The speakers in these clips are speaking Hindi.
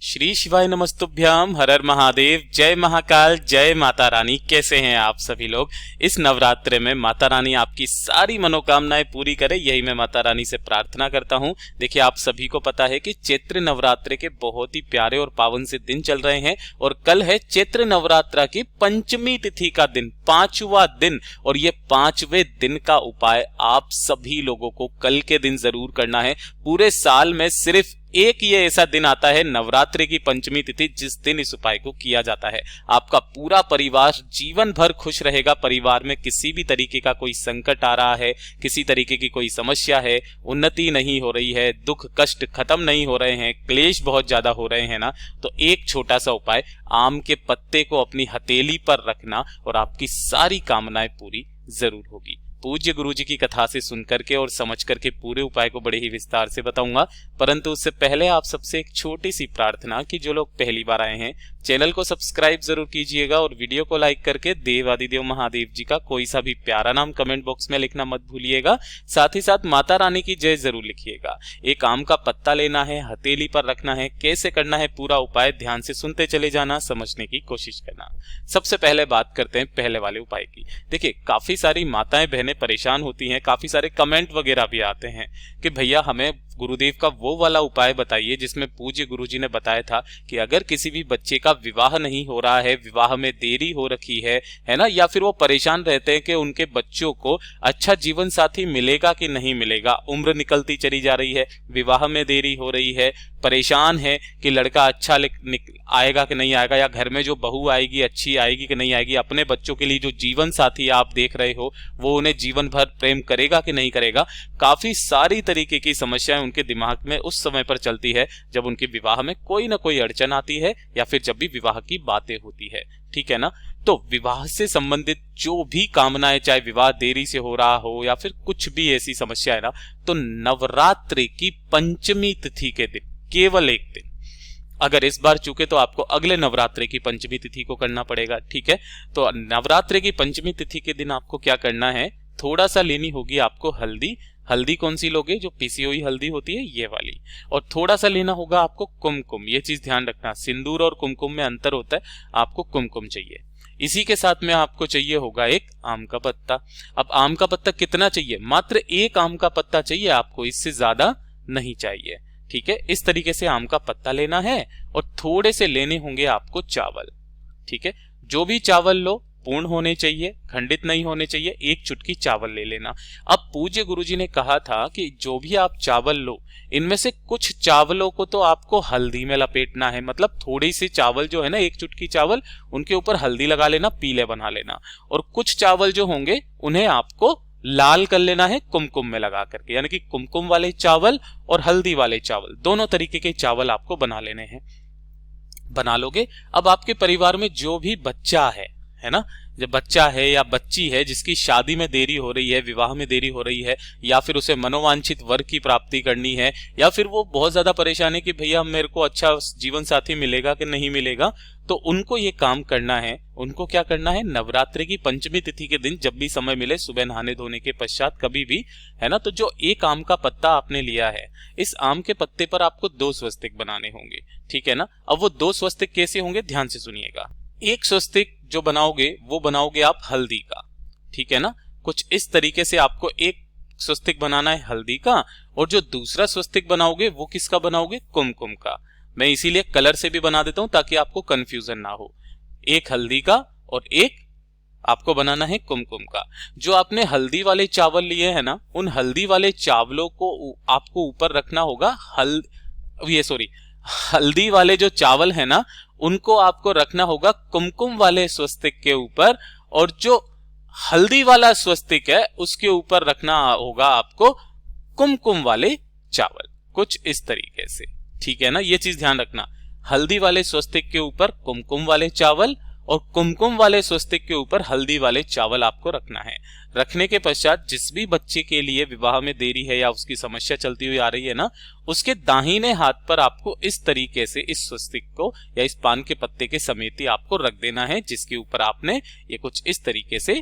श्री शिवाय नमस्तुभ्याम, हर हर महादेव, जय महाकाल, जय माता रानी। कैसे हैं आप सभी लोग। इस नवरात्रे में माता रानी आपकी सारी मनोकामनाएं पूरी करे, यही मैं माता रानी से प्रार्थना करता हूं। देखिए, आप सभी को पता है कि चैत्र नवरात्रे के बहुत ही प्यारे और पावन से दिन चल रहे हैं और कल है चैत्र नवरात्रा की पंचमी तिथि का दिन, 5वां दिन। और ये 5वें दिन का उपाय आप सभी लोगों को कल के दिन जरूर करना है। पूरे साल में सिर्फ एक ये ऐसा दिन आता है नवरात्रि की पंचमी तिथि, जिस दिन इस उपाय को किया जाता है। आपका पूरा परिवार जीवन भर खुश रहेगा। परिवार में किसी भी तरीके का कोई संकट आ रहा है, किसी तरीके की कोई समस्या है, उन्नति नहीं हो रही है, दुख कष्ट खत्म नहीं हो रहे हैं, क्लेश बहुत ज्यादा हो रहे हैं ना, तो एक छोटा सा उपाय, आम के पत्ते को अपनी हथेली पर रखना और आपकी सारी कामनाएं पूरी जरूर होगी। पूज्य गुरु जी की कथा से सुन करके और समझ करके पूरे उपाय को बड़े ही विस्तार से बताऊंगा, परंतु उससे पहले आप सबसे एक छोटी सी प्रार्थना कि जो लोग पहली बार आए हैं चैनल को सब्सक्राइब जरूर कीजिएगा और वीडियो को लाइक करके देवादिदेव महादेव जी का कोई सा भी प्यारा नाम कमेंट बॉक्स में लिखना मत भूलिएगा। साथ ही साथ माता रानी की जय जरूर लिखिएगा। एक आम का पत्ता लेना है, हथेली पर रखना है। कैसे करना है पूरा उपाय ध्यान से सुनते चले जाना, समझने की कोशिश करना। सबसे पहले बात करते हैं पहले वाले उपाय की। देखिए, काफी सारी माताएं बहनें परेशान होती हैं, काफी सारे कमेंट वगैरह भी आते हैं कि भैया हमें गुरुदेव का वो वाला उपाय बताइए जिसमें पूज्य गुरुजी ने बताया था कि अगर किसी भी बच्चे का विवाह नहीं हो रहा है, विवाह में देरी हो रखी है ना, या फिर वो परेशान रहते हैं कि उनके बच्चों को अच्छा जीवन साथी मिलेगा कि नहीं मिलेगा, उम्र निकलती चली जा रही है, विवाह में देरी हो रही है, परेशान है कि लड़का अच्छा आएगा कि नहीं आएगा, या घर में जो बहू आएगी अच्छी आएगी कि नहीं आएगी, अपने बच्चों के लिए जो जीवन साथी आप देख रहे हो वो उन्हें जीवन भर प्रेम करेगा कि नहीं करेगा। काफी सारी तरीके की समस्याएं उनके दिमाग में उस समय पर चलती है जब उनके विवाह में कोई ना कोई अड़चन आती है या फिर जब भी विवाह की बातें होती है, ठीक है ना। तो विवाह से संबंधित जो भी कामनाएं, चाहे विवाह देरी से हो रहा हो या फिर कुछ भी ऐसी समस्या है ना, तो नवरात्रि की पंचमी तिथि के दिन, केवल एक दिन, अगर इस बार चूके तो आपको अगले नवरात्रि की पंचमी तिथि को करना पड़ेगा, ठीक है। तो नवरात्रि की पंचमी तिथि के दिन आपको क्या करना है, थोड़ा सा लेनी होगी आपको हल्दी। हल्दी कौन सी लोगे, जो पिसी हुई हल्दी होती है ये वाली। और थोड़ा सा लेना होगा आपको कुमकुम। ये चीज ध्यान रखना, सिंदूर और कुमकुम में अंतर होता है, आपको कुमकुम चाहिए। इसी के साथ में आपको चाहिए होगा एक आम का पत्ता। अब आम का पत्ता कितना चाहिए, मात्र एक आम का पत्ता चाहिए आपको, इससे ज्यादा नहीं चाहिए, ठीक है। इस तरीके से आम का पत्ता लेना है और थोड़े से लेने होंगे आपको चावल, ठीक है। जो भी चावल लो पूर्ण होने चाहिए, खंडित नहीं होने चाहिए। एक चुटकी चावल ले लेना। अब पूज्य गुरुजी ने कहा था कि जो भी आप चावल लो, इनमें से कुछ चावलों को तो आपको हल्दी में लपेटना है, मतलब थोड़ी सी चावल जो है ना, एक चुटकी चावल, उनके ऊपर हल्दी लगा लेना, पीले बना लेना। और कुछ चावल जो होंगे उन्हें आपको लाल कर लेना है कुमकुम में लगा करके, यानी कि कुमकुम वाले चावल और हल्दी वाले चावल, दोनों तरीके के चावल आपको बना लेने हैं। बना लोगे। अब आपके परिवार में जो भी बच्चा है ना, जब बच्चा है या बच्ची है जिसकी शादी में देरी हो रही है, विवाह में देरी हो रही है, या फिर उसे मनोवांछित वर की प्राप्ति करनी है, या फिर वो बहुत ज्यादा परेशान है कि भैया मेरे को अच्छा जीवन साथी मिलेगा कि नहीं मिलेगा, तो उनको ये काम करना है। उनको क्या करना है, नवरात्रि की पंचमी तिथि के दिन जब भी समय मिले, सुबह नहाने धोने के पश्चात कभी भी, है ना, तो जो एक आम का पत्ता आपने लिया है, इस आम के पत्ते पर आपको 2 स्वस्तिक बनाने होंगे, ठीक है ना। अब वो 2 स्वस्तिक कैसे होंगे, ध्यान से सुनिएगा। एक स्वस्तिक जो बनाओगे वो बनाओगे आप हल्दी का, ठीक है ना। कुछ इस तरीके से आपको एक स्वस्तिक बनाना है हल्दी का, और जो दूसरा स्वस्तिक बनाओगे वो किसका बनाओगे, कुमकुम का। मैं इसीलिए कलर से भी बना देता हूं ताकि आपको कंफ्यूजन ना हो। एक हल्दी का और एक आपको बनाना है कुमकुम का। जो आपने हल्दी वाले चावल लिए हैं ना, उन हल्दी वाले चावलों को आपको ऊपर रखना होगा, हल्दी वाले जो चावल है ना, उनको आपको रखना होगा कुमकुम वाले स्वस्तिक के ऊपर, और जो हल्दी वाला स्वस्तिक है उसके ऊपर रखना होगा आपको कुमकुम वाले चावल, कुछ इस तरीके से, ठीक है ना। ये चीज ध्यान रखना, हल्दी वाले स्वस्तिक के ऊपर कुमकुम वाले चावल और कुमकुम वाले स्वस्तिक के ऊपर हल्दी वाले चावल आपको रखना है। रखने के पश्चात जिस भी बच्चे के लिए विवाह में देरी है या उसकी समस्या चलती हुई आ रही है ना, उसके दाहिने हाथ पर आपको इस तरीके से इस स्वस्तिक को या इस पान के पत्ते के समेत ही आपको रख देना है, जिसके ऊपर आपने ये कुछ इस तरीके से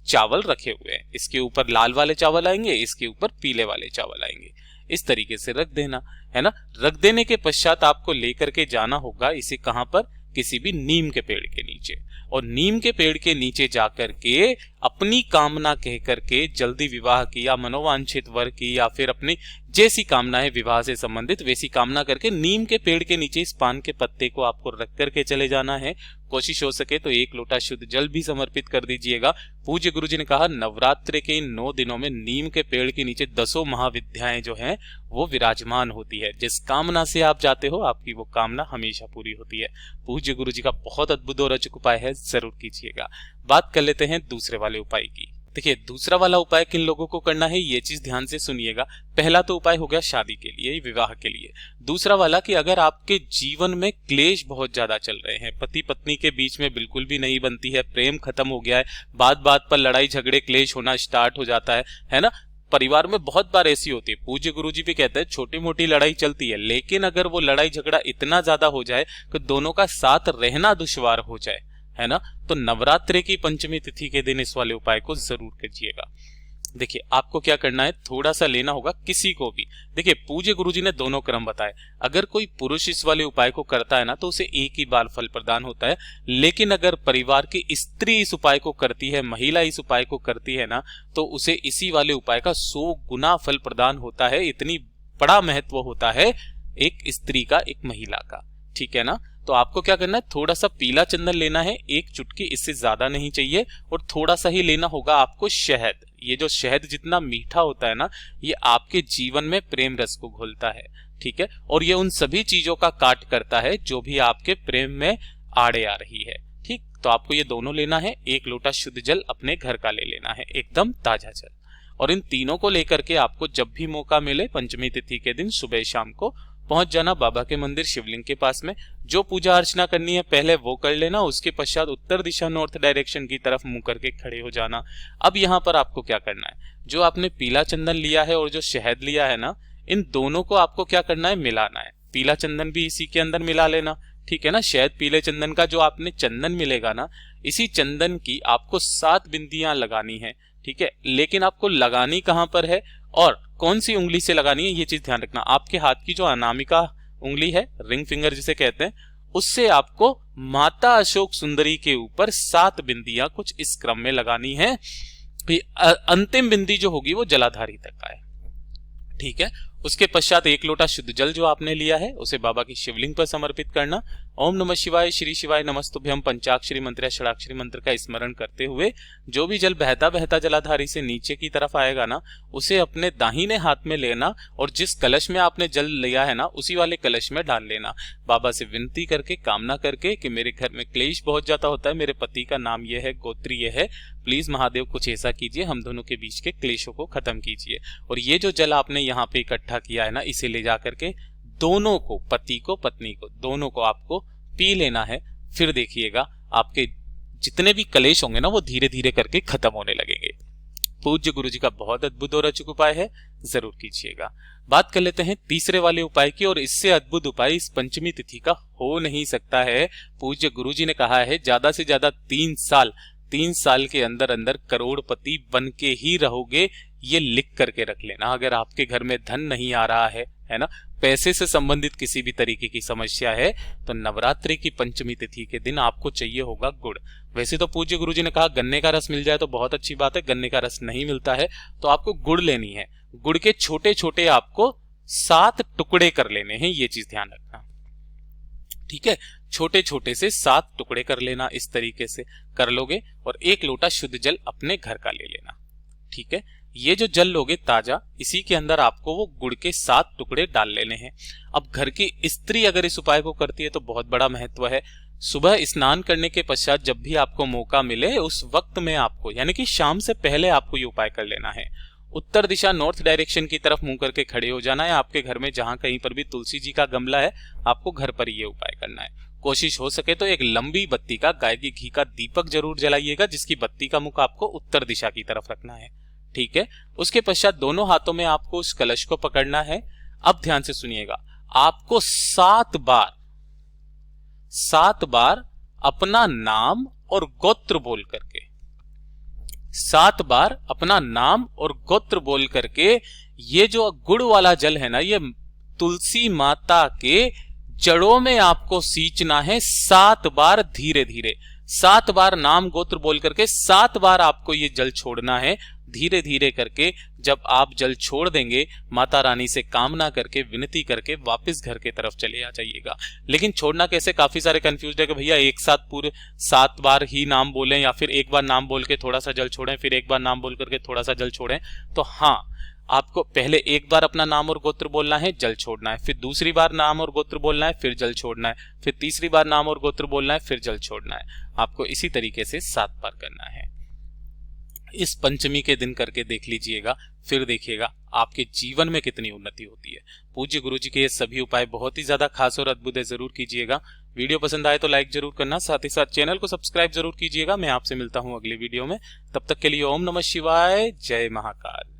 चावल रखे हुए हैं। इसके ऊपर लाल वाले चावल आएंगे, इसके ऊपर पीले वाले चावल आएंगे। इस तरीके से रख देना है ना। रख देने के पश्चात आपको लेकर के जाना होगा इसे कहां पर, किसी भी नीम के पेड़ के नीचे, और नीम के पेड़ के नीचे जाकर के अपनी कामना कह करके जल्दी विवाह की या मनोवांछित वर की या फिर अपनी जैसी कामना है विवाह से संबंधित वैसी कामना करके नीम के पेड़ के नीचे इस पान के पत्ते को आपको रख करके चले जाना है। कोशिश हो सके तो 1 लोटा शुद्ध जल भी समर्पित कर दीजिएगा। पूज्य गुरु जी ने कहा नवरात्रि के इन 9 दिनों में नीम के पेड़ के नीचे 10 महाविद्याएं जो हैं वो विराजमान होती है। जिस कामना से आप जाते हो आपकी वो कामना हमेशा पूरी होती है। पूज्य गुरु जी का बहुत अद्भुत और अचूक उपाय है, जरूर कीजिएगा। बात कर लेते हैं दूसरे वाले उपाय की। देखिए दूसरा वाला उपाय किन लोगों को करना है ये चीज ध्यान से सुनिएगा। पहला तो उपाय हो गया शादी के लिए, विवाह के लिए। दूसरा वाला कि अगर आपके जीवन में क्लेश बहुत ज्यादा चल रहे हैं, पति पत्नी के बीच में बिल्कुल भी नहीं बनती है, प्रेम खत्म हो गया है, बात बात पर लड़ाई झगड़े क्लेश होना स्टार्ट हो जाता है ना। परिवार में बहुत बार ऐसी होती है, पूज्य गुरुजी भी कहते हैं छोटी मोटी लड़ाई चलती है, लेकिन अगर वो लड़ाई झगड़ा इतना ज्यादा हो जाए कि दोनों का साथ रहना दुश्वार हो जाए, है ना, तो नवरात्रि की पंचमी तिथि के दिन इस वाले उपाय को जरूर कीजिएगा। देखिए आपको क्या करना है, थोड़ा सा लेना होगा किसी को भी। देखिए पूज्य गुरुजी ने दोनों क्रम बताए। अगर कोई पुरुष इस वाले उपाय को करता है ना तो उसे एक ही बार फल प्रदान होता है, लेकिन अगर परिवार की स्त्री इस उपाय को करती है, महिला इस उपाय को करती है ना, तो उसे इसी वाले उपाय का 100 गुना फल प्रदान होता है। इतनी बड़ा महत्व होता है एक स्त्री का, एक महिला का, ठीक है ना। तो आपको क्या करना है, थोड़ा सा पीला चंदन लेना है, 1 चुटकी, इससे ज्यादा नहीं चाहिए, और थोड़ा सा ही लेना होगा आपको शहद। ये जो शहद जितना मीठा होता है ना, ये आपके जीवन में प्रेम रस को घोलता है, ठीक है, और ये उन सभी चीजों का काट करता है जो भी आपके प्रेम में आड़े आ रही है, ठीक। तो आपको ये दोनों लेना है। 1 लोटा शुद्ध जल अपने घर का ले लेना है, एकदम ताजा जल, और इन तीनों को लेकर के आपको जब भी मौका मिले पंचमी तिथि के दिन सुबह शाम को पहुंच जाना बाबा के मंदिर शिवलिंग के पास में। जो पूजा अर्चना करनी है पहले वो कर लेना, उसके पश्चात उत्तर दिशा नॉर्थ डायरेक्शन की तरफ मुंह करके खड़े हो जाना। अब यहाँ पर आपको क्या करना है, जो आपने पीला चंदन लिया है और जो शहद लिया है ना, इन दोनों को आपको क्या करना है, मिलाना है। पीला चंदन भी इसी के अंदर मिला लेना, ठीक है ना। शहद पीले चंदन का जो आपने चंदन मिलेगा ना, इसी चंदन की आपको 7 बिंदियां लगानी है, ठीक है। लेकिन आपको लगानी कहां पर है और कौन सी उंगली से लगानी है ये चीज ध्यान रखना। आपके हाथ की जो अनामिका उंगली है, रिंग फिंगर जिसे कहते हैं, उससे आपको माता अशोक सुंदरी के ऊपर 7 बिंदियां कुछ इस क्रम में लगानी है। अंतिम बिंदी जो होगी वो जलाधारी तक आए, ठीक है। उसके पश्चात 1 लोटा शुद्ध जल जो आपने लिया है उसे बाबा की शिवलिंग पर समर्पित करना। ओम नमः शिवाय, श्री शिवाय नमस्तुभ्यम पंचाक्षरी मंत्र या षडाक्षरी मंत्र का स्मरण करते हुए जो भी जल बहता बहता जलाधारी से नीचे की तरफ आएगा ना, उसे अपने दाहिने हाथ में लेना और जिस कलश में आपने जल लिया है ना उसी वाले कलश में डाल लेना। बाबा से विनती करके, कामना करके कि मेरे घर में क्लेश बहुत ज्यादा होता है, मेरे पति का नाम यह है, गोत्र यह है, प्लीज महादेव कुछ ऐसा कीजिए, हम दोनों के बीच के क्लेशों को खत्म कीजिए। और ये जो जल आपने यहाँ पे इकट्ठा किया है ना, इसे ले जा करके दोनों को, पति को पत्नी को, दोनों को आपको पी लेना है। फिर देखिएगा आपके जितने भी कलेश होंगे ना वो धीरे धीरे करके खत्म होने लगेंगे। पूज्य गुरुजी का बहुत अद्भुत और अचूक उपाय है, जरूर कीजिएगा। बात कर लेते हैं तीसरे वाले उपाय की, और इससे अद्भुत उपाय इस पंचमी तिथि का हो नहीं सकता है। पूज्य गुरुजी ने कहा है ज्यादा से ज्यादा 3 साल के अंदर अंदर करोड़पति बन के ही रहोगे। ये लिख करके रख लेना। अगर आपके घर में धन नहीं आ रहा है ना, पैसे से संबंधित किसी भी तरीके की समस्या है, तो नवरात्रि की पंचमी तिथि के दिन आपको चाहिए होगा गुड़। वैसे तो पूज्य गुरुजी ने कहा गन्ने का रस मिल जाए तो बहुत अच्छी बात है, गन्ने का रस नहीं मिलता है तो आपको गुड़ लेनी है। गुड़ के छोटे छोटे आपको 7 टुकड़े कर लेने हैं, ये चीज ध्यान रखना, ठीक है। छोटे छोटे से 7 टुकड़े कर लेना, इस तरीके से कर लोगे, और 1 लोटा शुद्ध जल अपने घर का ले लेना, ठीक है। ये जो जल लोगे ताजा, इसी के अंदर आपको वो गुड़ के 7 टुकड़े डाल लेने हैं। अब घर की स्त्री अगर इस उपाय को करती है तो बहुत बड़ा महत्व है। सुबह स्नान करने के पश्चात जब भी आपको मौका मिले उस वक्त में आपको, यानी कि शाम से पहले आपको ये उपाय कर लेना है। उत्तर दिशा नॉर्थ डायरेक्शन की तरफ मुंह करके खड़े हो जाना है। आपके घर में जहां कहीं पर भी तुलसी जी का गमला है, आपको घर पर ये उपाय करना है। कोशिश हो सके तो एक लंबी बत्ती का, गाय की घी का दीपक जरूर जलाइएगा, जिसकी बत्ती का मुख आपको उत्तर दिशा की तरफ रखना है, ठीक है। उसके पश्चात दोनों हाथों में आपको उस कलश को पकड़ना है। अब ध्यान से सुनिएगा, आपको 7 बार अपना नाम और गोत्र बोल करके 7 बार अपना नाम और गोत्र बोल करके, ये जो गुड़ वाला जल है ना, ये तुलसी माता के जड़ों में आपको सींचना है 7 बार धीरे धीरे। 7 बार नाम गोत्र बोल करके 7 बार आपको ये जल छोड़ना है धीरे धीरे करके। जब आप जल छोड़ देंगे, माता रानी से कामना करके, विनती करके वापस घर के तरफ चले आ जाइएगा। लेकिन छोड़ना कैसे, काफी सारे कंफ्यूज है कि भैया एक साथ पूरे 7 बार ही नाम बोलें या फिर एक बार नाम बोल के थोड़ा सा जल छोड़ें, फिर एक बार नाम बोल करके थोड़ा सा जल छोड़ें। तो हाँ, आपको पहले एक बार अपना नाम और गोत्र बोलना है, जल छोड़ना है, फिर दूसरी बार नाम और गोत्र बोलना है, फिर जल छोड़ना है, फिर तीसरी बार नाम और गोत्र बोलना है, फिर जल छोड़ना है। आपको इसी तरीके से 7 बार करना है। इस पंचमी के दिन करके देख लीजिएगा, फिर देखिएगा आपके जीवन में कितनी उन्नति होती है। पूज्य गुरु जी के ये सभी उपाय बहुत ही ज्यादा खास और अद्भुत है, जरूर कीजिएगा। वीडियो पसंद आए तो लाइक जरूर करना, साथ ही साथ चैनल को सब्सक्राइब जरूर कीजिएगा। मैं आपसे मिलता हूं अगले वीडियो में, तब तक के लिए ओम नमः शिवाय, जय महाकाल।